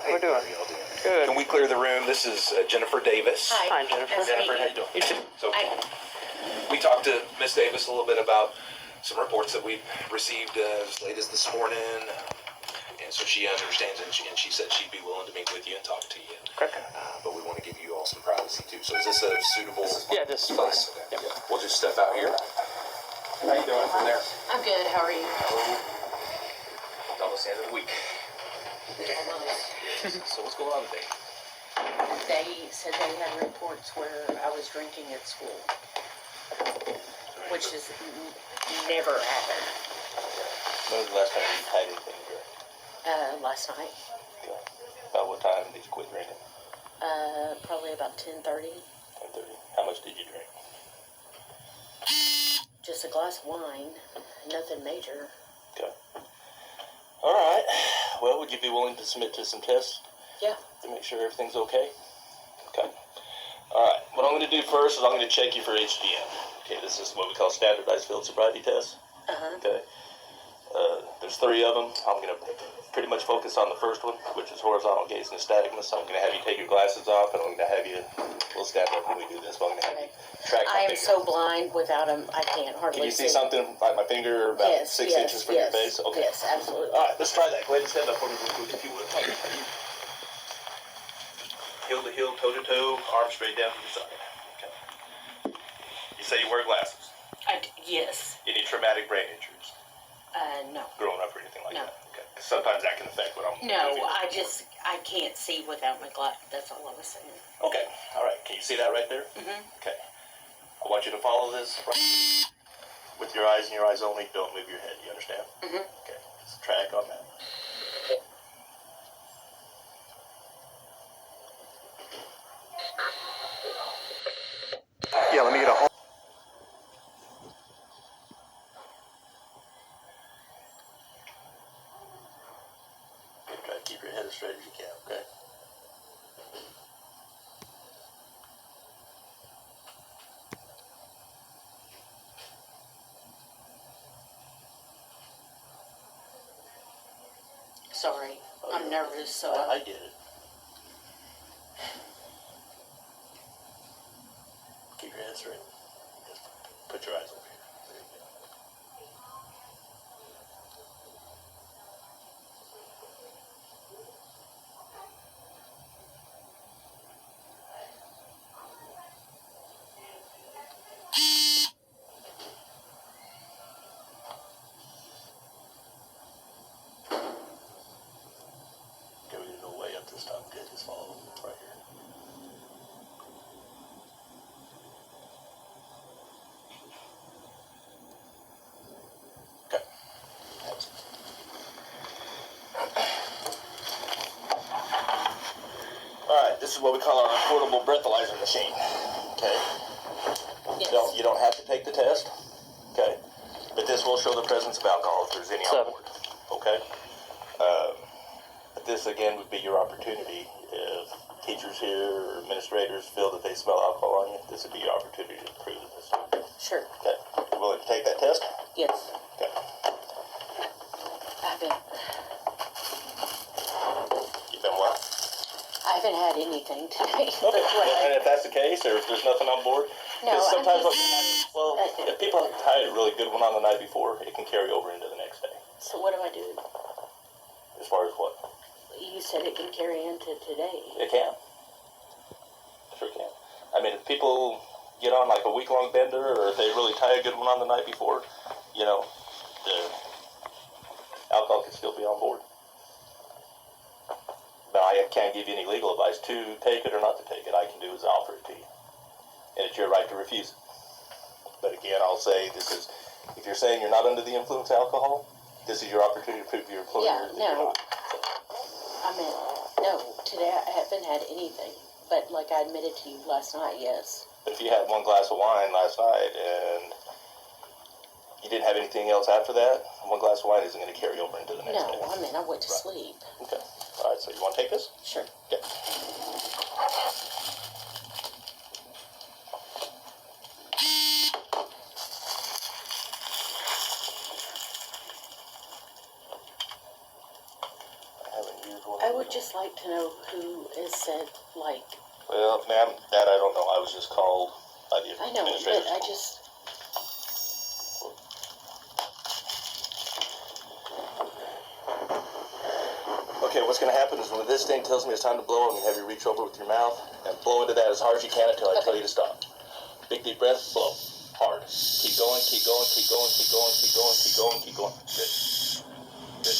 Hey, we're doing? how are y'all doing? Good. Can we clear the room? This is Jennifer Davis. Hi, Jennifer. Nice to Jennifer, meet how you doing? You too. So, we talked to Miss Davis a little bit about some reports that we received as late as this morning. And so she understands, and she said she'd be willing to meet with you and talk to you. Okay. But we want to give you all some privacy too. So is this a suitable? Yeah, this is fine. Okay. Yep. Yeah. We'll just step out here. How you doing from there? I'm good. How are you? It's almost the end of the week. So what's going on today? They said they had reports where I was drinking at school, which has never happened. When was the last time you had anything to drink? Last night, Okay. About what time did you quit drinking? probably about 10:30. 10:30. How much did you drink? Just a glass of wine, nothing major. Okay. All right. Well, would you be willing to submit to some tests Yeah. to make sure everything's okay? Okay. All right. What I'm going to do first is I'm going to check you for HDM. Okay, this is what we call standardized field sobriety test. Okay. There's 3 of them. I'm going to pretty much focus on the first one, which is horizontal gaze nystagmus. I'm going to have you take your glasses off, and I'm going to have you, we'll stand up when we do this, but I'm going to have you track my I am finger. so blind without them, I can't hardly Can you see something like my finger about 6 inches from your face? Okay. Yes, absolutely. All right, let's try that. Go ahead and stand up for me real quick if you would. Heel to heel, toe to toe, arm straight down to the side. Okay. You say you wear glasses. Yes. Any traumatic brain injuries? No. Growing up or anything like No. that? Okay. 'Cause sometimes that can affect what I'm No, doing. I can't see without my glass. That's all I was saying. Okay. All right. Can you see that right there? Mm-hmm. Okay. I want you to follow this right here. With your eyes and your eyes only. Don't move your head. You understand? Mm-hmm. Okay. Just track on that. Yeah, let me get a home. Try to keep your head as straight as you can, okay? Sorry, I'm nervous, so I get it. Keep your head straight. Just put your eyes over here. There you go. Okay, we didn't go way up this time. Okay, just follow right here. Okay. That's it. Alright, this is what we call our portable breathalyzer machine. Okay? yes. You don't have to take the test. Okay? But this will show the presence of alcohol if there's any on 7. board. Okay? But this again would be your opportunity. If teachers here or administrators feel that they smell alcohol on you, this would be your opportunity to prove it this time. Sure. Okay? You willing to take that test? Yes. Okay. You've been what? I haven't had anything today. Okay. And if that's the case, or if there's nothing on board, No, because sometimes I'm if people have had a really good one on the night before, it can carry over into the next day. So what do I do? As far as what? You said it can carry into today. It can. Sure can. I mean, if people get on like a week-long bender, or if they really tie a good one on the night before, you know, the alcohol can still be on board. But I can't give you any legal advice to take it or not to take it. I can do is offer it to you. And it's your right to refuse it. But again, I'll say this is, if you're saying you're not under the influence of alcohol, this is your opportunity to prove to your employer Yeah, that no. you're not. I mean, no, today I haven't had anything. But like I admitted to you last night, yes. But if you had 1 glass of wine last night and you didn't have anything else after that, 1 glass of wine isn't going to carry over into the next day. No, I mean, I went to sleep. Okay. All right, so you want to take this? Sure. Okay. I would just like like to know who is said, like... Well, ma'am, that I don't know. I was just called by the I know, administrator. but I just... Okay, what's going to happen is when this thing tells me it's time to blow, I'm going to have you reach over with your mouth and blow into that as hard as you can until I tell you to stop. Big deep breath, blow. Hard. Keep going, keep going, keep going, keep going, keep going, keep going, keep going. Good. Good.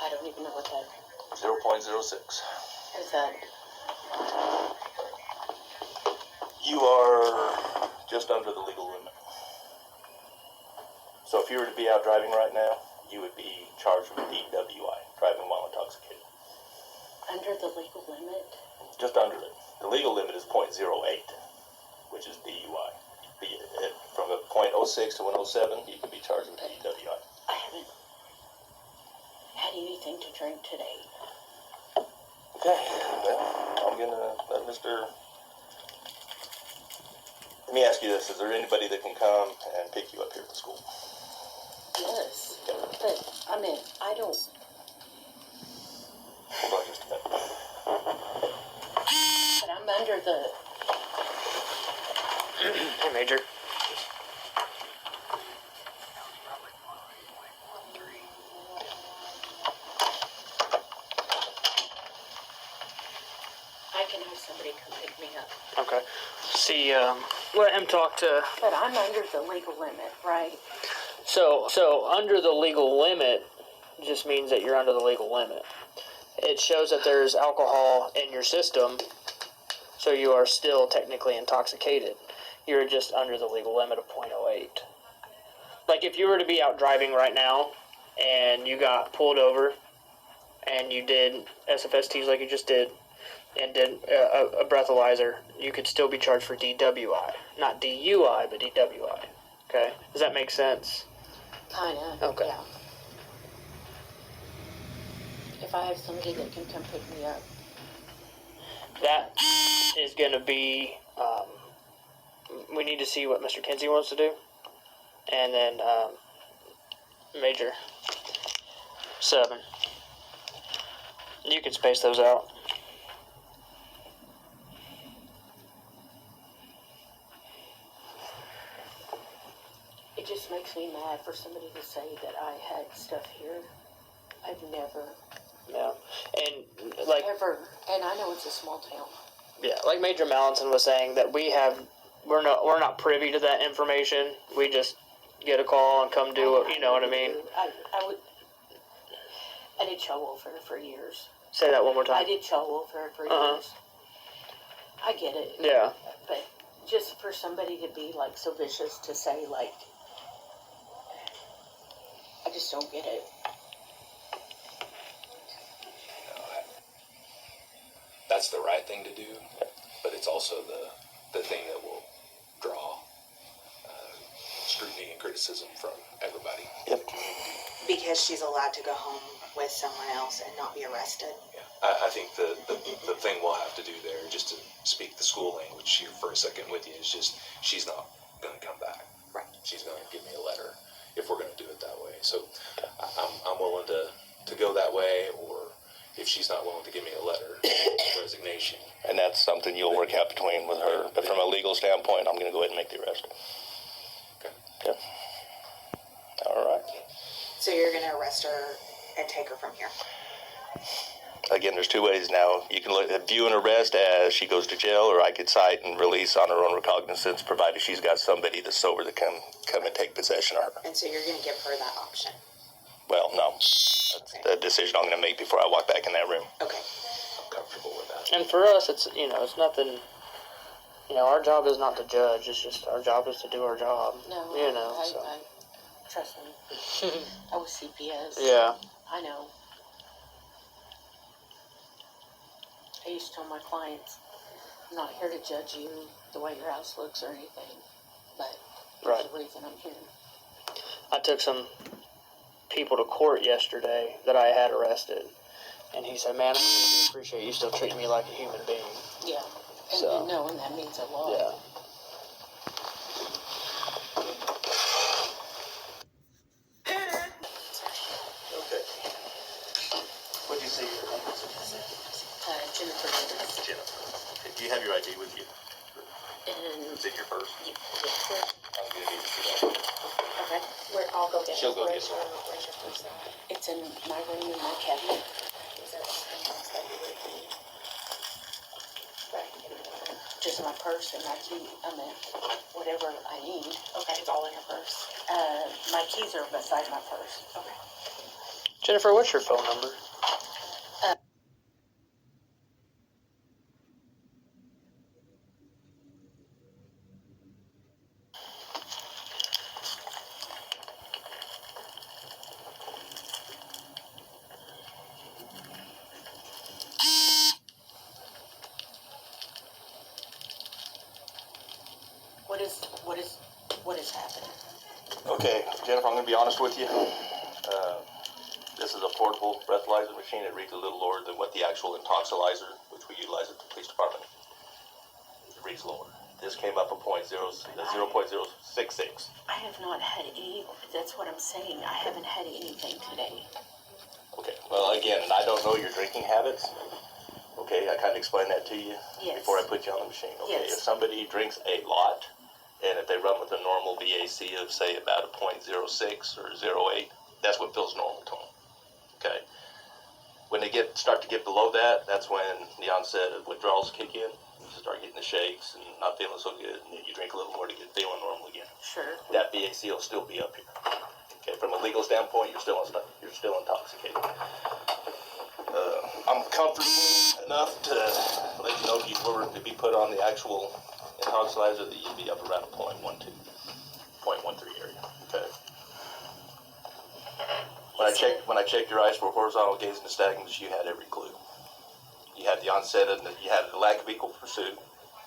I don't even know what that 0.06. is. That... You are just under the legal limit. So if you were to be out driving right now, you would be charged with DWI, driving while intoxicated. Under the legal limit? Just under it. The legal limit is 0.08, which is DUI. From a 0.06 to 107, you can be charged with DWI. I haven't had anything to drink today. Okay, well, I'm gonna let Mr. Let me ask you this: is there anybody that can come and pick you up here at the school? Yes, but, I mean, I don't... Hold on just a minute. But I'm under the... Hey, Major. I can have somebody come pick me up. Okay. See, let him talk to... But I'm under the legal limit, right? So under the legal limit just means that you're under the legal limit. It shows that there's alcohol in your system, so you are still technically intoxicated. You're just under the legal limit of 0.08. Like if you were to be out driving right now and you got pulled over and you did SFSTs like you just did and did a breathalyzer, you could still be charged for DWI. Not DUI, but DWI. Okay? Does that make sense? Kinda, Okay. yeah. If I have somebody that can come pick me up. That is going to be, we need to see what Mr. Kinsey wants to do. And then, Major 7. You can space those out. It just makes me mad for somebody to say that I had stuff here. I've never, Yeah. And, like, ever, and I know it's a small town. yeah, like Major Mallinson was saying, that we're not privy to that information. We just get a call and come do it, you know what I mean? I did child welfare for years. Say that one more I time. did child welfare for Uh-huh. years. I get it. Yeah. But just for somebody to be like so vicious to say like, I just don't get it. That's the right thing to do, but it's also the thing that will draw scrutiny and criticism from everybody. Yep. Because she's allowed to go home with someone else and not be arrested. Yeah. I think the thing we'll have to do there, just to speak the school language here for a second with you, is just she's not going to come back. Right. She's going to give me a letter if we're going to do it that way. So I'm willing to go that way, or if she's not willing to give me a letter, resignation. And that's something you'll work out between with her. But from a legal standpoint, I'm going to go ahead and make the arrest. Okay. Yep. All right. So you're going to arrest her and take her from here. Again, there's two ways now. You can view an arrest as she goes to jail, or I could cite and release on her own recognizance, provided she's got somebody that's sober that can come and take possession of her. And so you're going to give her that option. Well, no. That's the decision I'm going to make before I walk back in that room. Okay. I'm comfortable with that. And for us, it's nothing, our job is not to judge. It's just our job is to do our job. No, So. Trust me. I was CPS. Yeah. I know. I used to tell my clients, I'm not here to judge you the way your house looks or anything, but there's Right. a reason I'm here. I took some people to court yesterday that I had arrested, and he said, "Man, I really appreciate you still treating me like a human being." Yeah. And So, knowing that means a lot. yeah. Okay. What'd you say your name was? Jennifer Davis. Jennifer. Okay. Do you have your ID with you? And It's in your purse. yes, I'm gonna need to see that. okay. I'll go get She'll it. go get Where's it. your purse at? It's in my room in my cabinet. Is there anything else that you would need? That I can get it ordered? Just my purse and my key. I mean, whatever I need. Okay, it's all in your purse. My keys are beside my purse. Okay. Jennifer, what's your phone number? What is happening? Okay, Jennifer, I'm gonna be honest with you. This is a portable breathalyzer machine. It reads a little lower than what the actual intoxilizer, which we utilize at the police department, it reads lower. This came up a 0.066. I have not had any. That's what I'm saying. I haven't had anything today. Okay, well, again, and I don't know your drinking habits. Okay, I kind of explained that to you Yes. before I put you on the machine. Okay, Yes. if somebody drinks a lot, and if they run with a normal BAC of, say, about a 0.06 or 0.08, that's what feels normal to them. Okay, when they start to get below that, that's when the onset of withdrawals kick in. You start getting the shakes and not feeling so good, and then you drink a little more to get feeling normal again. Sure. That BAC will still be up here. Okay, from a legal standpoint, you're still intoxicated. I'm comfortable enough to let you know if you were to be put on the actual intoxilizer that you'd be up around a 0.13 area. Okay. When I checked your eyes for horizontal gaze and nystagmus, you had every clue. You had the onset of you had a lack of equal pursuit.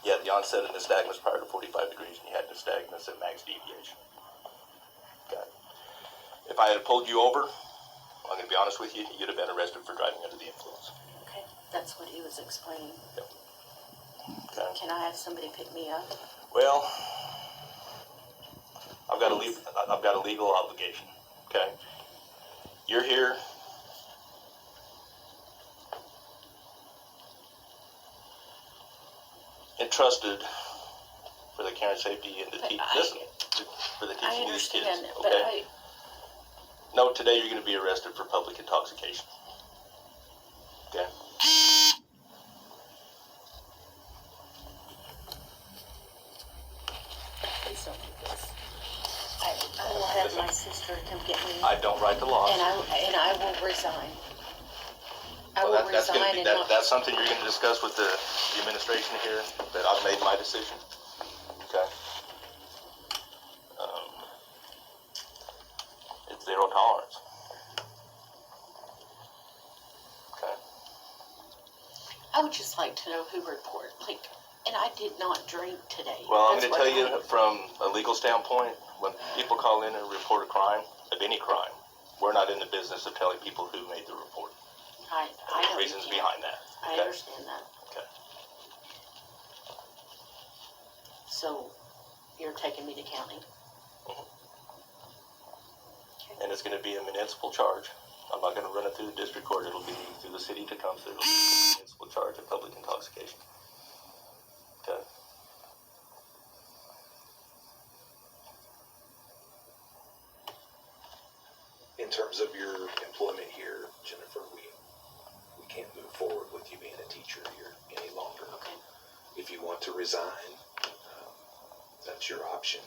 You had the onset of nystagmus prior to 45 degrees, and you had nystagmus at max deviation. Okay. If I had pulled you over, I'm going to be honest with you, you'd have been arrested for driving under the influence. Okay. That's what he was explaining. Yep. Okay. Can I have somebody pick me up? Well, I've got a legal obligation. Okay. You're here. Entrusted for the care and safety and the for the I teaching of these kids. understand, Okay. but No, today you're going to be arrested for public intoxication. Okay. please don't do this. I will have my sister come get me, I don't write the laws. and I will resign. I Well, will that's going to resign be and not. that's something you're going to discuss with the administration here. That I've made my decision. Okay. It's zero tolerance. Okay. I would just like to know who reported. And I did not drink today. Well, I'm That's going to tell what you from a legal standpoint, when people call in and report a crime, of any crime, we're not in the business of telling people who made the report. I There's know reasons you can't. behind that. I Okay? understand that. Okay. So, you're taking me to county. And it's going to be a municipal charge. I'm not going to run it through the district court. It'll be through the city to come through. It'll be a municipal charge of public intoxication. Okay. In terms of your employment here, Jennifer, we can't move forward with you being a teacher here any longer. Okay. If you want to resign, that's your option.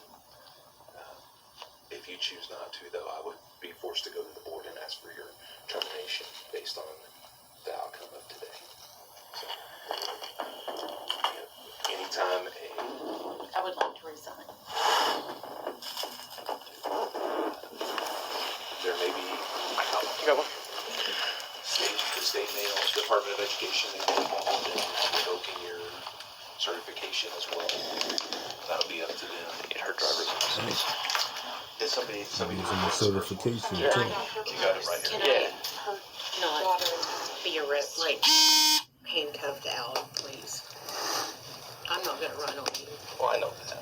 If you choose not to, though, I would be forced to go to the board and ask for your termination based on the outcome of today. So, anytime I would like to resign. there may be the state mail, Department of Education, they get involved in revoking your certification as well. That'll be up to them. Get her driver's license. Did somebody certification Yeah. too. You got it right Can here. I not be handcuffed out, please? I'm not gonna run on you. Well, I know that.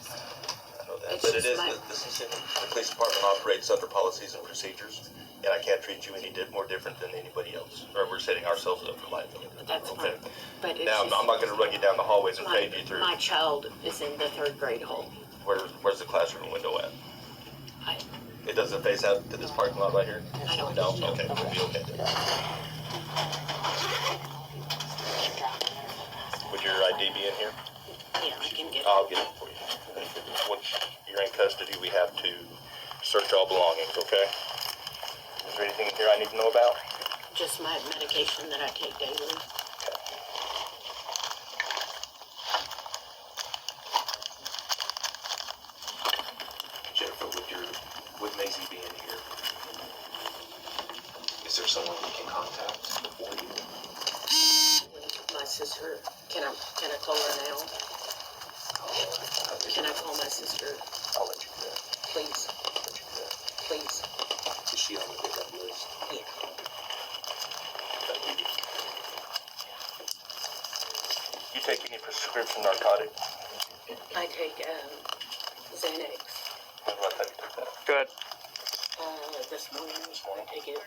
It's But it just is, my- this is, the police department operates under policies and procedures, and I can't treat you any more different than anybody else. Or we're setting ourselves up for liability. That's Okay. fine. But it's Now, just, I'm not gonna run you down the hallways and pave you through. my child is in the 3rd grade hall. Where's the classroom window at? I It doesn't face out to this parking lot right here? don't No? know. Okay, we'll be okay then. Would your ID be in here? Yeah, I can get I'll get it for you. Once you're in custody, we have to search all belongings, okay? Is there anything here I need to know about? just my medication that I take daily. Jennifer, with Maisie being here, is there someone we can contact before you? My sister, can I call her now? Can I call my sister, I'll let you do that. please? Please. Is she on the pickup list? Yeah. You take any prescription narcotic? I take Xanax. When do I take that? Good. This morning I take it,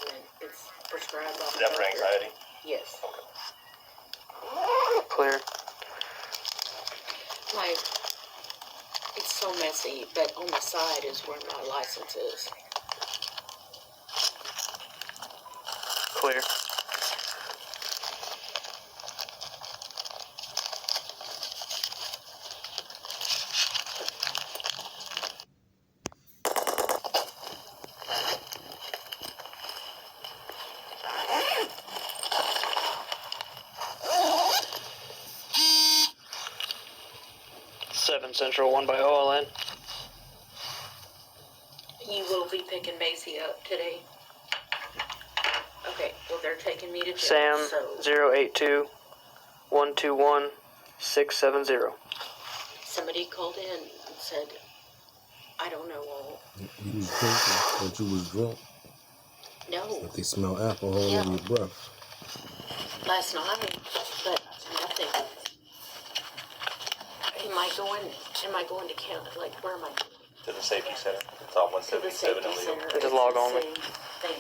and it's prescribed by Is the that for doctor. anxiety? Yes. Clear. Like, it's so messy, but on the side is where my license is. Clear. Seven Central, 1 by OLN. You will be picking Maisie up today? Okay, well, they're taking me to jail, Sam so 082 121 670. somebody called in and said, I don't know all. You was drinking, but you was drunk. No, But they smell alcohol Yeah. in your breath. last night, but nothing. Am I going to count? Like, where am I? To the safety center. It's on To the 177 safety in center. Leo. Just It's log the on. same thing.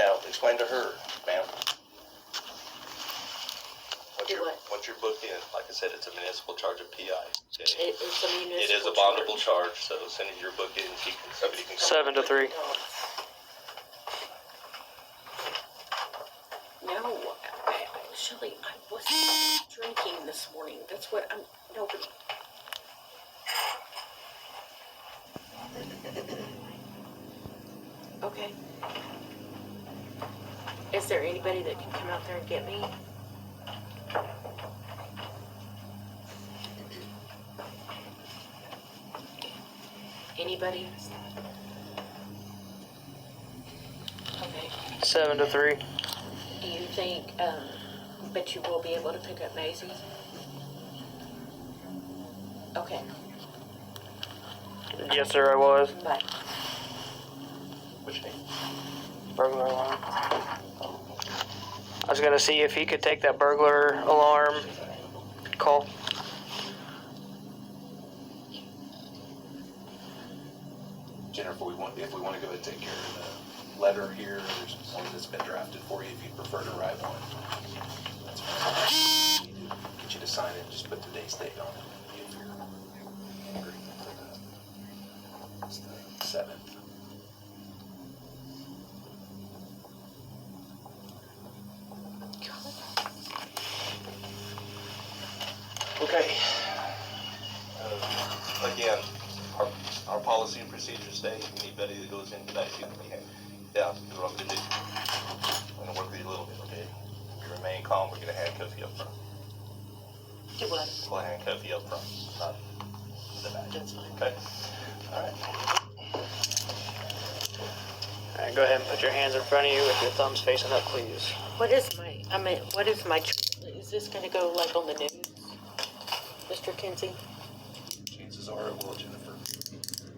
Now, explain to her, ma'am. Do what? Once you're booked in, like I said, it's a municipal charge of PI. It's a municipal It is a bondable charge, so as soon as you're booked in, somebody can come. 7 to 3. No, actually, I wasn't drinking this morning. That's what nobody. Okay. Is there anybody that can come out there and get me? Anybody? Okay. 7 to 3. Do you think, but you will be able to pick up Maisie? Okay, Yes, sir, I was. bye. Which name? Burglar alarm. I was gonna see if he could take that burglar alarm call. Jennifer, if we want to go ahead and take care of the letter here, there's one that's been drafted for you if you prefer to write one. That's fine. Get you to sign it, just put today's date on it. If you're agreeing to that. It's the 7th. Okay. Again, our policy and procedure states anybody that goes in tonight, you can be yeah, do what I'm gonna do. I'm gonna work with you a little bit, okay? If you remain calm, we're gonna handcuff you up front. Do what? We'll handcuff you up front, not in the back. That's fine. Okay? All right. Alright, go ahead and put your hands in front of you with your thumbs facing up, please. What is my, is this gonna go like on the news? Mr. Kinsey? Chances are it will, Jennifer.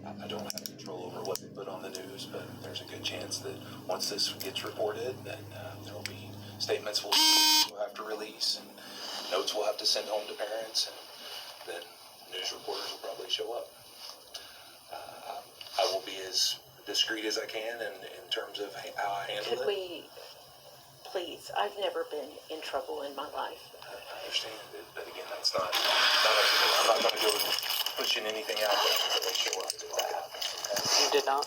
I don't have control over what they put on the news, but there's a good chance that once this gets reported, then there'll be statements we'll have to release and notes we'll have to send home to parents, and then news reporters will probably show up. I will be as discreet as I can in terms of how I handle Could it. we, please, I've never been in trouble in my life. I understand it, but again, that's not up to me. I'm not going to go pushing anything out there until they show up. If that happens, okay? You did not?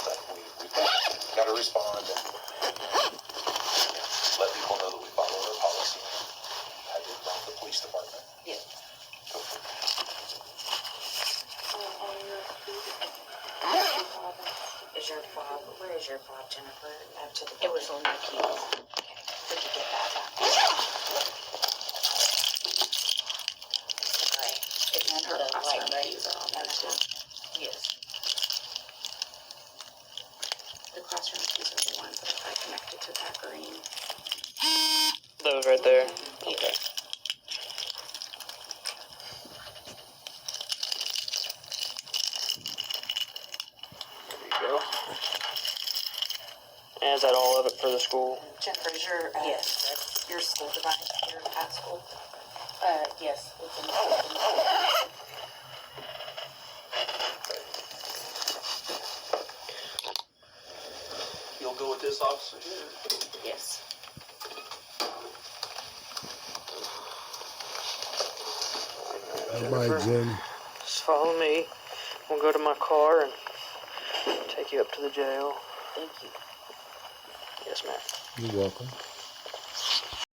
But we've got to respond and let people know that we follow our policy. I did run the police department. Yeah. Go for it. Is your fob, where is your fob, Jennifer? Up to the It was on my keys. Did you get that back? Right. It's in her classroom keys are on there too. Yes. The classroom keys are the ones that are probably connected to that green. Those right there? Yeah. Okay. There you go. And is that all of it for the school? Jennifer, is your, Yes, that's, your school device, your at school? yes, it's in the system. You'll go with this, officer? Yes. Bye, Jim. Just follow me. We'll go to my car and take you up to the jail. Thank you. Yes, ma'am. You're welcome.